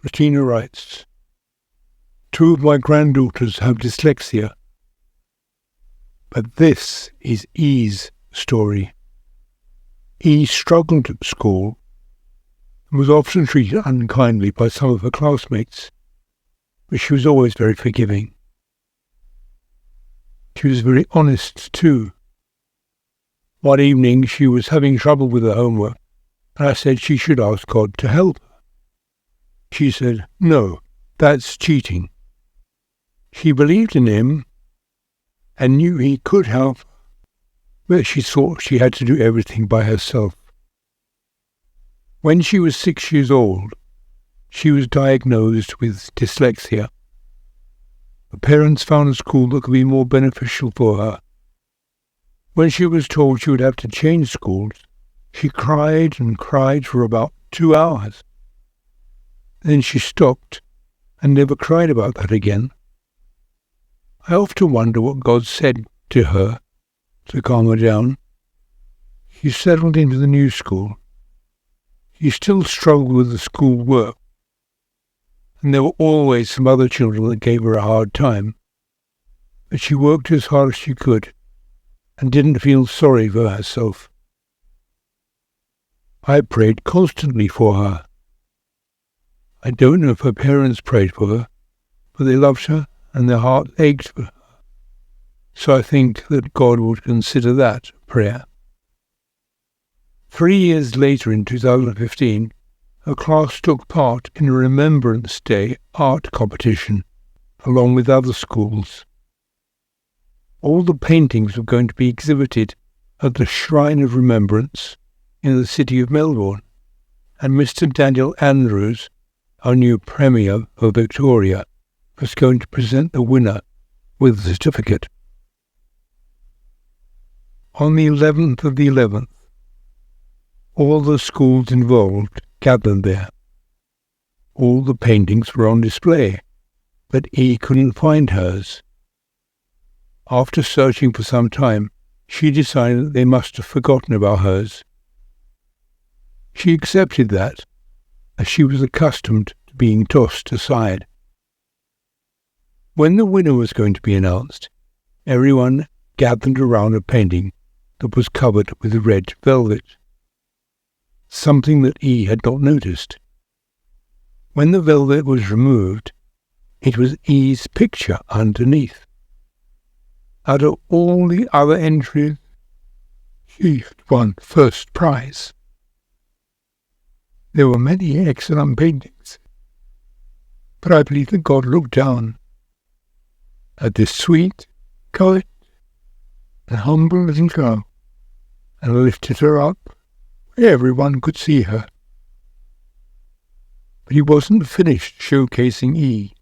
Christina writes, "Two of my granddaughters have dyslexia, but this is E's story. E struggled at school and was often treated unkindly by some of her classmates, but she was always very forgiving. She was very honest too. One evening she was having trouble with her homework, and I said she should ask God to help her. She said, 'No, that's cheating.' She believed in him and knew he could help her, but she thought she had to do everything by herself. When she was 6 years old, she was diagnosed with dyslexia. Her parents found a school that could be more beneficial for her. When she was told she would have to change schools, she cried and cried for about 2 hours. Then she stopped and never cried about that again. I often wonder what God said to her to calm her down. She settled into the new school. She still struggled with the schoolwork, and there were always some other children that gave her a hard time. But she worked as hard as she could and didn't feel sorry for herself. I prayed constantly for her. I don't know if her parents prayed for her, but they loved her and their heart ached for her. So I think that God would consider that prayer. 3 years later, in 2015, her class took part in a Remembrance Day art competition, along with other schools. All the paintings were going to be exhibited at the Shrine of Remembrance in the city of Melbourne, and Mr. Daniel Andrews, our new Premier of Victoria, was going to present the winner with the certificate. On the 11th of the 11th, all the schools involved gathered there. All the paintings were on display, but E couldn't find hers. After searching for some time, she decided that they must have forgotten about hers. She accepted that, as she was accustomed to being tossed aside. When the winner was going to be announced, everyone gathered around a painting that was covered with red velvet, something that E had not noticed. When the velvet was removed, it was E's picture underneath. Out of all the other entries, she had won first prize. There were many excellent paintings, but I believe that God looked down at this sweet, quiet, and humble little girl and lifted her up where everyone could see her. But he wasn't finished showcasing E.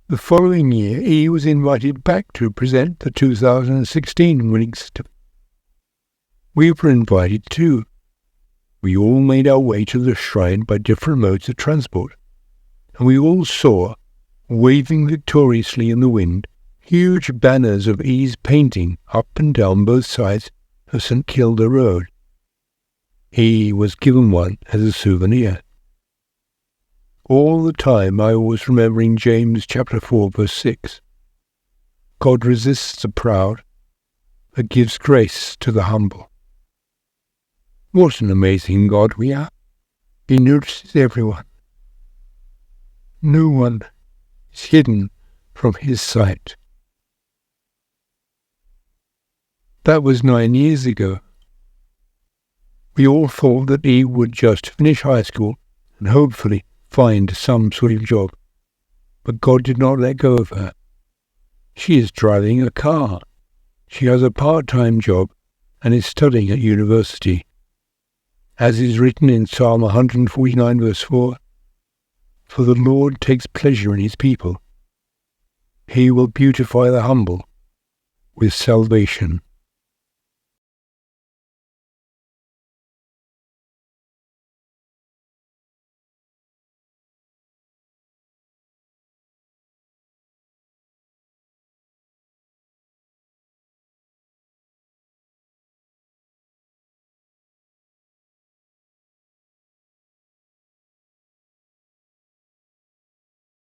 The following year, E was invited back to present the 2016 winning certificate. We were invited too. We all made our way to the shrine by different modes of transport, and we all saw, waving victoriously in the wind, huge banners of E's painting up and down both sides of St. Kilda Road. E was given one as a souvenir. All the time I was remembering James chapter 4 verse 6. God resists the proud, but gives grace to the humble. What an amazing God we are. He notices everyone. No one is hidden from his sight. That was 9 years ago. We all thought that E would just finish high school and hopefully find some sort of job. But God did not let go of her. She is driving a car. She has a part-time job and is studying at university. As is written in Psalm 149 verse 4, "For the Lord takes pleasure in his people. He will beautify the humble with salvation."